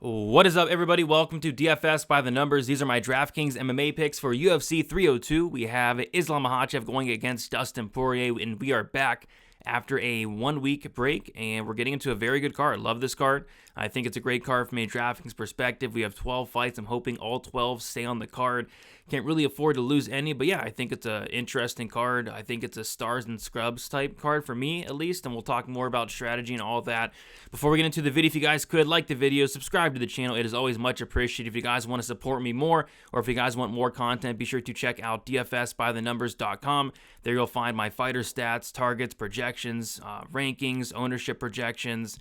What is up, everybody? Welcome to DFS by the Numbers. These are my Draftkings MMA picks for UFC 302. We have Islam Makhachev going against Dustin Poirier, and we are back after a 1-week break, and we're getting into a very good card. Love this card. I think it's a great card from a DraftKings perspective. We have 12 fights. I'm hoping all 12 stay on the card. Can't really afford to lose any, but yeah, I think it's an interesting card. I think it's a stars and scrubs type card for me, at least, and we'll talk more about strategy and all that. Before we get into the video, if you guys could, like the video, subscribe to the channel. It is always much appreciated. If you guys want to support me more, or if you guys want more content, be sure to check out dfsbythenumbers.com. There you'll find my fighter stats, targets, projections, rankings, ownership projections.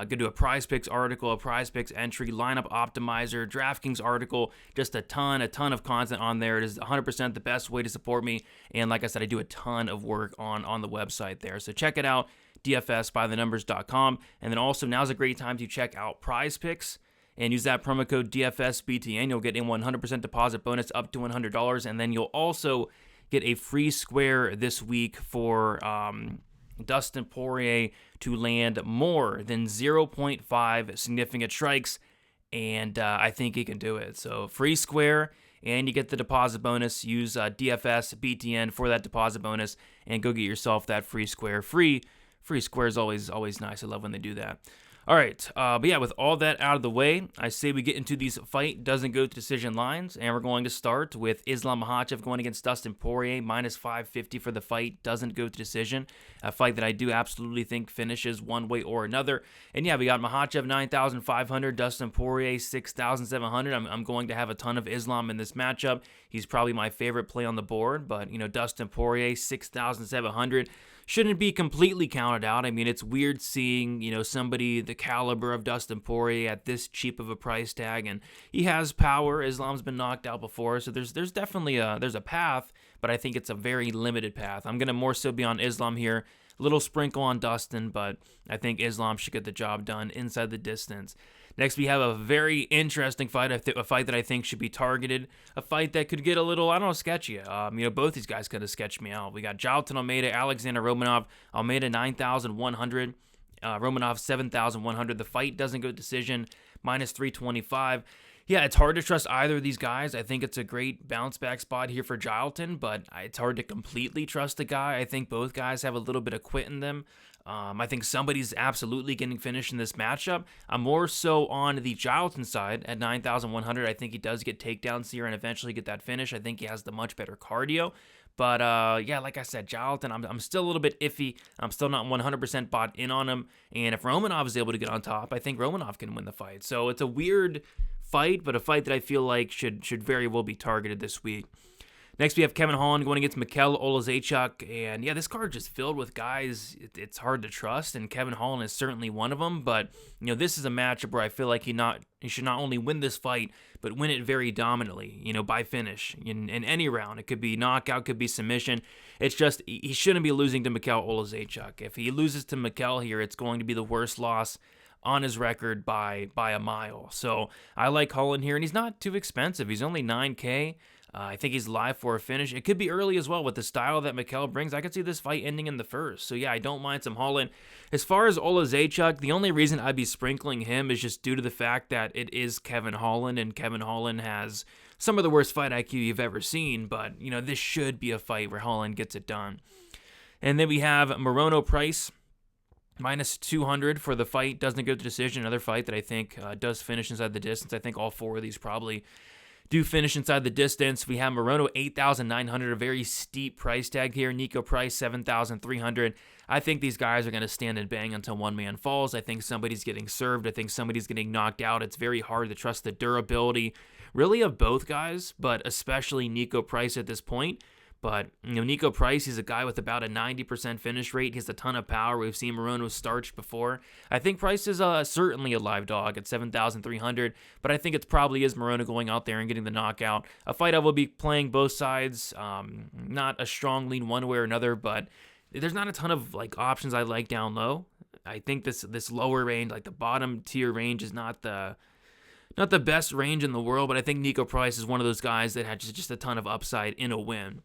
Go to a Prize Picks article, a Prize Picks entry, lineup optimizer, DraftKings article, just a ton of content on there. It is 100% the best way to support me, and like I said, I do a ton of work on the website there, so check it out, dfsbythenumbers.com. And then also, now's a great time to check out Prize Picks and use that promo code DFSBTN. You'll get a 100% deposit bonus up to $100, and then you'll also get a free square this week for Dustin Poirier to land more than 0.5 significant strikes, and I think he can do it. So free square, and you get the deposit bonus. Use DFSBTN for that deposit bonus, and go get yourself that free square. Free square is always nice. I love when they do that. All right, but yeah, with all that out of the way, I say we get into these fight doesn't go to decision lines, and we're going to start with Islam Makhachev going against Dustin Poirier, minus 550 for the fight, doesn't go to decision, a fight that I do absolutely think finishes one way or another. And yeah, we got Makhachev 9,500, Dustin Poirier 6,700. I'm going to have a ton of Islam in this matchup. He's probably my favorite play on the board, but Dustin Poirier 6,700. Shouldn't be completely counted out. I mean, it's weird seeing, somebody the caliber of Dustin Poirier at this cheap of a price tag, and he has power. Islam's been knocked out before, so there's definitely a path, but I think it's a very limited path. I'm going to more so be on Islam here. Little sprinkle on Dustin, but I think Islam should get the job done inside the distance. Next, we have a very interesting fight, a fight that I think should be targeted, a fight that could get a little, sketchy. Both these guys kind of sketch me out. We got Jailton Almeida, Alexander Romanov. Almeida 9,100, Romanov 7,100. The fight doesn't go decision, minus 325. Yeah, it's hard to trust either of these guys. I think it's a great bounce back spot here for Jailton, but it's hard to completely trust the guy. I think both guys have a little bit of quit in them. I think somebody's absolutely getting finished in this matchup. I'm more so on the Jailton side at 9,100. I think he does get takedowns here and eventually get that finish. I think he has the much better cardio. But yeah, like I said, Jailton, I'm still a little bit iffy. I'm still not 100% bought in on him. And if Romanov is able to get on top, I think Romanov can win the fight. So it's a weird fight, but a fight that I feel like should very well be targeted this week. Next, we have Kevin Holland going against Mikel Olazechuk, and yeah, this card just filled with guys it's hard to trust, and Kevin Holland is certainly one of them, but this is a matchup where I feel like he should not only win this fight, but win it very dominantly, by finish, in any round. It could be knockout, could be submission. It's just, he shouldn't be losing to Mikel Olazechuk. If he loses to Mikel here, it's going to be the worst loss on his record by a mile. So I like Holland here, and he's not too expensive. He's only $9K. I think he's live for a finish. It could be early as well with the style that Mikel brings. I could see this fight ending in the first. So yeah, I don't mind some Holland. As far as Olazechuk, the only reason I'd be sprinkling him is just due to the fact that it is Kevin Holland, and Kevin Holland has some of the worst fight IQ you've ever seen. But, this should be a fight where Holland gets it done. And then we have Morono Price, minus 200 for the fight. Doesn't go to decision. Another fight that I think does finish inside the distance. I think all four of these probably do finish inside the distance. We have Morono 8,900, a very steep price tag here. Nico Price 7,300. I think these guys are going to stand and bang until one man falls. I think somebody's getting served. I think somebody's getting knocked out. It's very hard to trust the durability, really, of both guys, but especially Nico Price at this point. But, Nico Price, he's a guy with about a 90% finish rate. He has a ton of power. We've seen Morono starched before. I think Price is certainly a live dog at 7,300, but I think it probably is Morono going out there and getting the knockout. A fight I will be playing both sides. Not a strong lean one way or another, but there's not a ton of options I like down low. I think this lower range, the bottom tier range, is not the best range in the world, but I think Nico Price is one of those guys that had just a ton of upside in a win.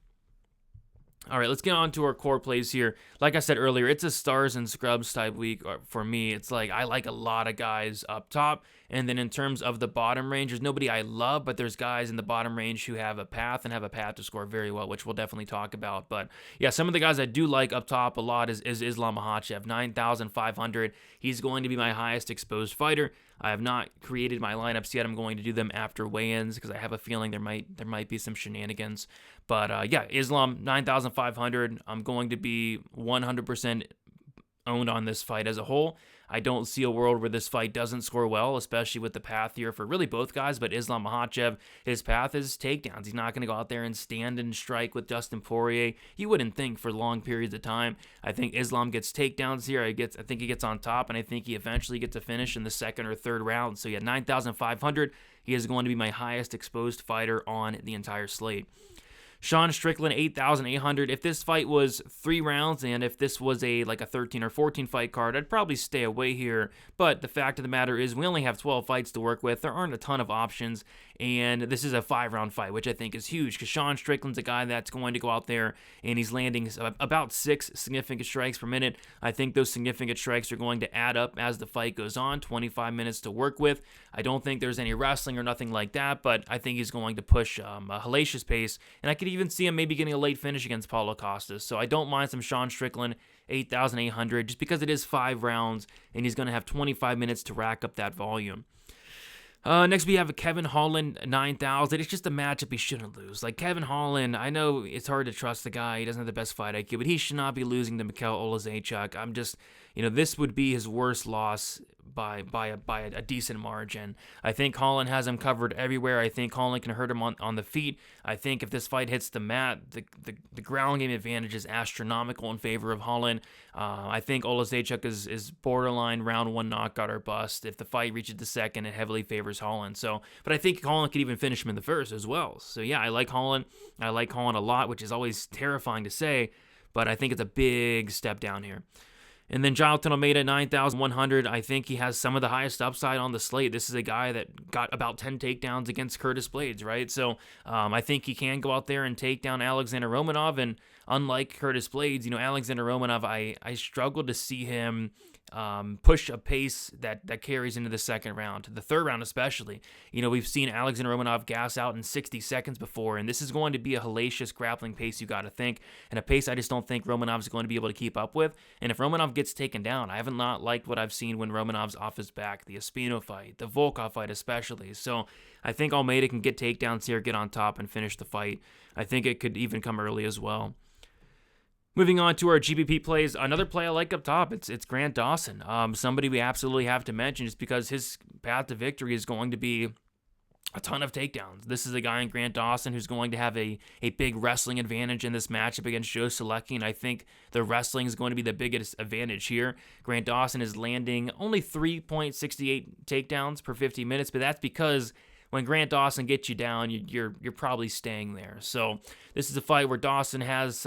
All right, let's get on to our core plays here. Like I said earlier, it's a stars and scrubs type week for me. It's like I like a lot of guys up top. And then in terms of the bottom range, there's nobody I love, but there's guys in the bottom range who have a path to score very well, which we'll definitely talk about. But yeah, some of the guys I do like up top a lot is Islam Makhachev, 9,500. He's going to be my highest exposed fighter. I have not created my lineups yet. I'm going to do them after weigh-ins because I have a feeling there might be some shenanigans. But yeah, Islam 9,500. I'm going to be 100% owned on this fight as a whole. I don't see a world where this fight doesn't score well, especially with the path here for really both guys. But Islam Makhachev, his path is takedowns. He's not going to go out there and stand and strike with Dustin Poirier. You wouldn't think for long periods of time. I think Islam gets takedowns here. I think he gets on top, and I think he eventually gets a finish in the second or third round. So yeah, 9,500. He is going to be my highest exposed fighter on the entire slate. Sean Strickland, 8,800. If this fight was 3 rounds and if this was a 13 or 14 fight card, I'd probably stay away here. But the fact of the matter is we only have 12 fights to work with. There aren't a ton of options, and this is a 5-round fight, which I think is huge because Sean Strickland's a guy that's going to go out there and he's landing about 6 significant strikes per minute. I think those significant strikes are going to add up as the fight goes on. 25 minutes to work with. I don't think there's any wrestling or nothing like that, but I think he's going to push a hellacious pace, and I could even see him maybe getting a late finish against Paulo Costas. So I don't mind some Sean Strickland, 8,800, just because it is 5 rounds, and he's going to have 25 minutes to rack up that volume. Next, we have Kevin Holland, 9,000. It's just a matchup he shouldn't lose. Like, Kevin Holland, I know it's hard to trust the guy. He doesn't have the best fight IQ, but he should not be losing to Mikhail Oleksiejczuk. I'm just, this would be his worst loss by a decent margin. I think Holland has him covered everywhere. I think Holland can hurt him on the feet. I think if this fight hits the mat, the ground game advantage is astronomical in favor of Holland. I think Oleksiejczuk is borderline round 1 knockout or bust. If the fight reaches the second, it heavily favors Holland. But I think Holland could even finish him in the first as well. So yeah, I like Holland. I like Holland a lot, which is always terrifying to say, but I think it's a big step down here. And then Jonathan Almeida, 9,100. I think he has some of the highest upside on the slate. This is a guy that got about 10 takedowns against Curtis Blades, right? So I think he can go out there and take down Alexander Romanov. And unlike Curtis Blades, Alexander Romanov, I struggled to see him push a pace that carries into the second round, the third round especially. We've seen Alexander Romanov gas out in 60 seconds before, and this is going to be a hellacious grappling pace, you got to think, and a pace I just don't think Romanov's going to be able to keep up with. And if Romanov gets taken down, I haven't not liked what I've seen when Romanov's off his back, the Espino fight, the Volkov fight especially. So I think Almeida can get takedowns here, get on top, and finish the fight. I think it could even come early as well. Moving on to our GPP plays, another play I like up top, it's Grant Dawson. Somebody we absolutely have to mention just because his path to victory is going to be a ton of takedowns. This is a guy in Grant Dawson who's going to have a big wrestling advantage in this matchup against Joe Solecki, and I think the wrestling is going to be the biggest advantage here. Grant Dawson is landing only 3.68 takedowns per 50 minutes, but that's because when Grant Dawson gets you down, you're probably staying there. So this is a fight where Dawson has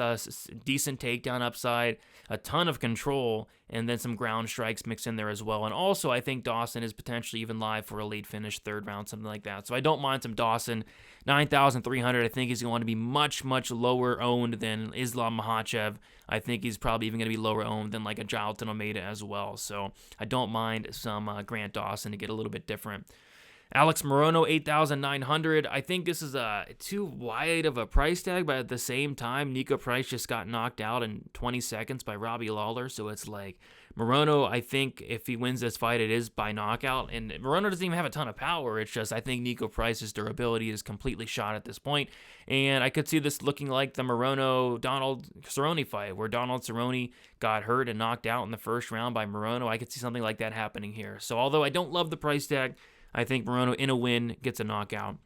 decent takedown upside, a ton of control, and then some ground strikes mixed in there as well. And also, I think Dawson is potentially even live for a late finish, third round, something like that. So I don't mind some Dawson. 9,300, I think he's going to be much, much lower owned than Islam Makhachev. I think he's probably even going to be lower owned than like a Jonathan Almeida as well. So I don't mind some Grant Dawson to get a little bit different. Alex Morono, 8,900. I think this is too wide of a price tag, but at the same time, Nico Price just got knocked out in 20 seconds by Robbie Lawler, so it's like Morono, I think if he wins this fight, it is by knockout, and Morono doesn't even have a ton of power. It's just I think Nico Price's durability is completely shot at this point, and I could see this looking like the Morono-Donald Cerrone fight, where Donald Cerrone got hurt and knocked out in the first round by Morono. I could see something like that happening here. So although I don't love the price tag, I think Morono, in a win, gets a knockout.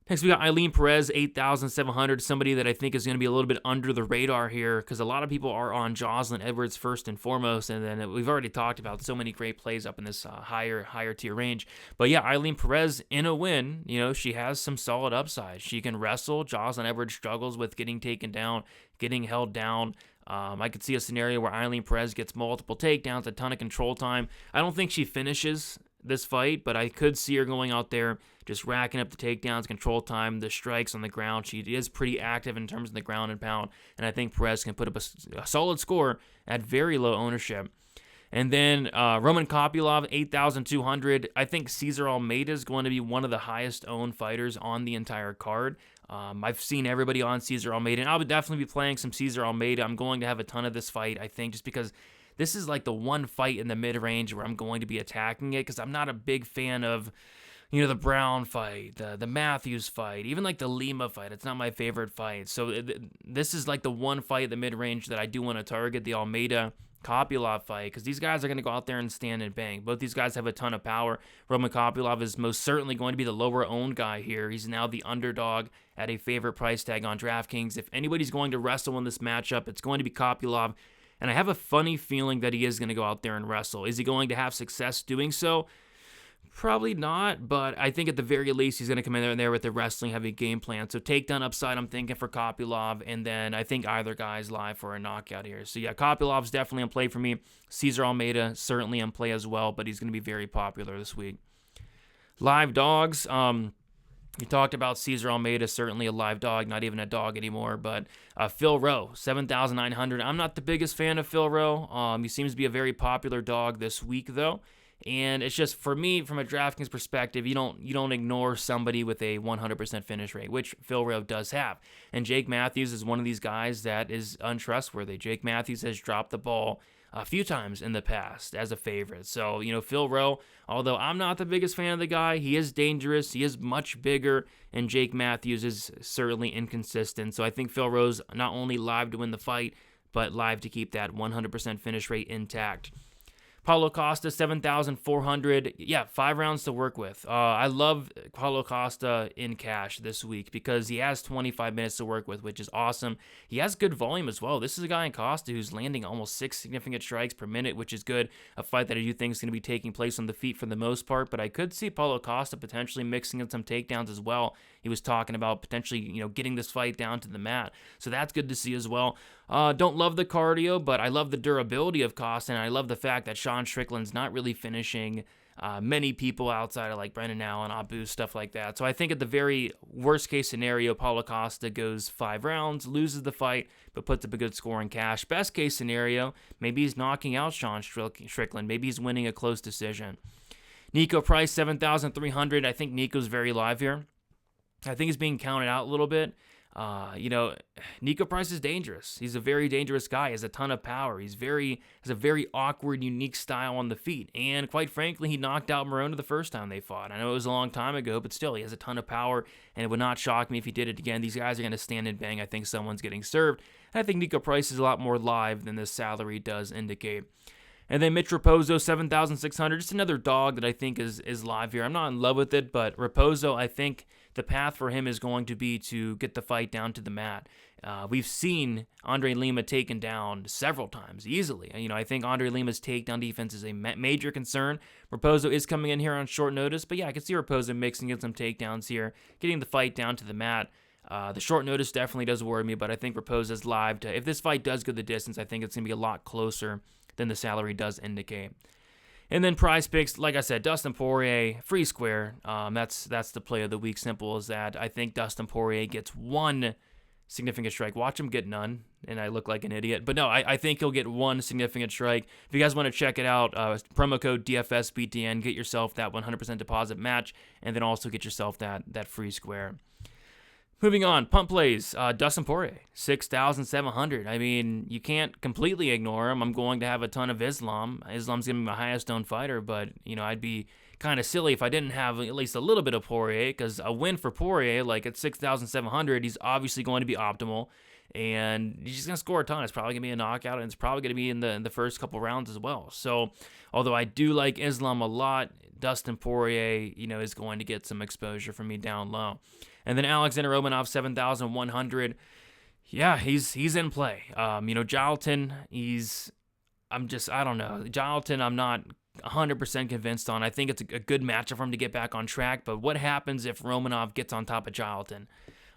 Next, we got Eileen Perez, 8,700, somebody that I think is going to be a little bit under the radar here because a lot of people are on Jocelyn Edwards first and foremost, and then we've already talked about so many great plays up in this higher tier range. But yeah, Eileen Perez, in a win, she has some solid upside. She can wrestle. Jocelyn Edwards struggles with getting taken down, getting held down. I could see a scenario where Eileen Perez gets multiple takedowns, a ton of control time. I don't think she finishes this fight, but I could see her going out there just racking up the takedowns, control time, the strikes on the ground. She is pretty active in terms of the ground and pound, and I think Perez can put up a solid score at very low ownership. And then Roman Kopylov, 8,200. I think Cesar Almeida is going to be one of the highest owned fighters on the entire card. I've seen everybody on Cesar Almeida, and I would definitely be playing some Cesar Almeida. I'm going to have a ton of this fight, I think, just because this is like the one fight in the mid-range where I'm going to be attacking it, because I'm not a big fan of, the Brown fight, the Matthews fight, even like the Lima fight. It's not my favorite fight. So this is like the one fight in the mid-range that I do want to target, the Almeida Kopylov fight, because these guys are going to go out there and stand and bang. Both these guys have a ton of power. Roman Kopylov is most certainly going to be the lower owned guy here. He's now the underdog at a favorite price tag on DraftKings. If anybody's going to wrestle in this matchup, it's going to be Kopylov, and I have a funny feeling that he is going to go out there and wrestle. Is he going to have success doing so? Probably not, but I think at the very least he's going to come in there with a wrestling-heavy game plan. So takedown upside, I'm thinking for Kopylov, and then I think either guy's live for a knockout here. So yeah, Kopylov's definitely in play for me. Cesar Almeida certainly in play as well, but he's going to be very popular this week. Live dogs, you talked about Cesar Almeida, certainly a live dog, not even a dog anymore, but Phil Rowe, 7,900. I'm not the biggest fan of Phil Rowe. He seems to be a very popular dog this week, though. And it's just, for me, from a DraftKings perspective, you don't ignore somebody with a 100% finish rate, which Phil Rowe does have. And Jake Matthews is one of these guys that is untrustworthy. Jake Matthews has dropped the ball a few times in the past as a favorite. So, Phil Rowe, although I'm not the biggest fan of the guy, he is dangerous. He is much bigger, and Jake Matthews is certainly inconsistent. So I think Phil Rowe's not only live to win the fight, but live to keep that 100% finish rate intact. Paulo Costa, 7,400. Yeah, 5 rounds to work with. I love Paulo Costa in cash this week because he has 25 minutes to work with, which is awesome. He has good volume as well. This is a guy in Costa who's landing almost 6 significant strikes per minute, which is good. A fight that I do think is going to be taking place on the feet for the most part, but I could see Paulo Costa potentially mixing in some takedowns as well. He was talking about potentially, getting this fight down to the mat. So that's good to see as well. Don't love the cardio, but I love the durability of Costa, and I love the fact that Sean Strickland's not really finishing many people outside of like Brendan Allen, Abu, stuff like that. So I think at the very worst case scenario, Paulo Costa goes 5 rounds, loses the fight, but puts up a good score in cash. Best case scenario, maybe he's knocking out Sean Strickland. Maybe he's winning a close decision. Nico Price, 7,300. I think Nico's very live here. I think he's being counted out a little bit. Nico Price is dangerous. He's a very dangerous guy. He has a ton of power. Has a very awkward, unique style on the feet. And quite frankly, he knocked out Morona the first time they fought. I know it was a long time ago, but still, he has a ton of power, and it would not shock me if he did it again. These guys are going to stand and bang. I think someone's getting served. And I think Nico Price is a lot more live than the salary does indicate. And then Mitch Raposo, 7,600. Just another dog that I think is live here. I'm not in love with it, but Raposo, I think the path for him is going to be to get the fight down to the mat. We've seen Andre Lima taken down several times, easily. I think Andre Lima's takedown defense is a major concern. Raposo is coming in here on short notice, but yeah, I can see Raposo mixing in some takedowns here, getting the fight down to the mat. The short notice definitely does worry me, but I think Raposo's live to, if this fight does go the distance, I think it's going to be a lot closer than the salary does indicate. And then Prize Picks, like I said, Dustin Poirier, free square. That's the play of the week. Simple as that. I think Dustin Poirier gets 1 significant strike. Watch him get none, and I look like an idiot. But no, I think he'll get 1 significant strike. If you guys want to check it out, promo code DFSBTN, get yourself that 100% deposit match, and then also get yourself that free square. Moving on, punt plays, Dustin Poirier, 6,700. I mean, you can't completely ignore him. I'm going to have a ton of Islam. Islam's going to be my highest owned fighter, but, I'd be kind of silly if I didn't have at least a little bit of Poirier, because a win for Poirier, like at 6,700, he's obviously going to be optimal, and he's just going to score a ton. It's probably going to be a knockout, and it's probably going to be in the first couple rounds as well. So, although I do like Islam a lot, Dustin Poirier, is going to get some exposure from me down low. And then Alexander Romanov, 7,100. Yeah, he's in play. Jalatin, I don't know. Jalatin, I'm not 100% convinced on. I think it's a good matchup for him to get back on track. But what happens if Romanov gets on top of Jalatin?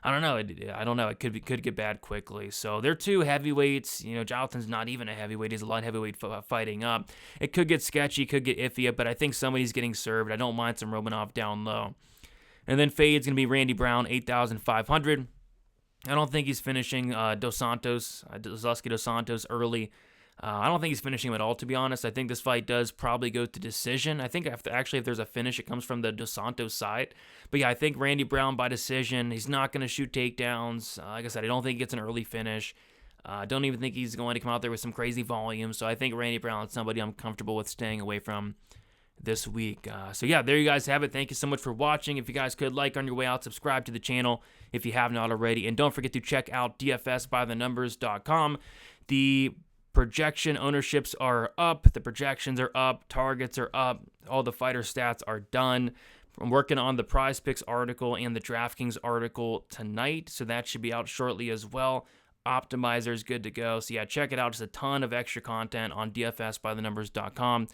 I don't know. I don't know. It could get bad quickly. So they're two heavyweights. Jonathan's not even a heavyweight. He's a light heavyweight fighting up. It could get sketchy, could get iffy, but I think somebody's getting served. I don't mind some Romanov down low. And then fade's going to be Randy Brown, 8,500. I don't think he's finishing Zaleski Dos Santos early. I don't think he's finishing him at all, to be honest. I think this fight does probably go to decision. I think if there's a finish, it comes from the Dos Santos side. But yeah, I think Randy Brown by decision. He's not going to shoot takedowns. Like I said, I don't think he gets an early finish. I don't even think he's going to come out there with some crazy volume. So I think Randy Brown is somebody I'm comfortable with staying away from this week. So yeah, there you guys have it. Thank you so much for watching. If you guys could like on your way out, subscribe to the channel if you have not already. And don't forget to check out dfsbythenumbers.com. The projection ownerships are up. The projections are up. Targets are up. All the fighter stats are done. I'm working on the Prize Picks article and the Draftkings article tonight, so that should be out shortly as well. Optimizer is good to go. So yeah, check it out. Just a ton of extra content on dfsbythenumbers.com.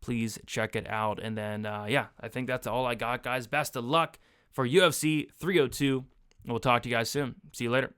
Please check it out. And then, yeah, I think that's all I got, guys. Best of luck for UFC 302. And we'll talk to you guys soon. See you later.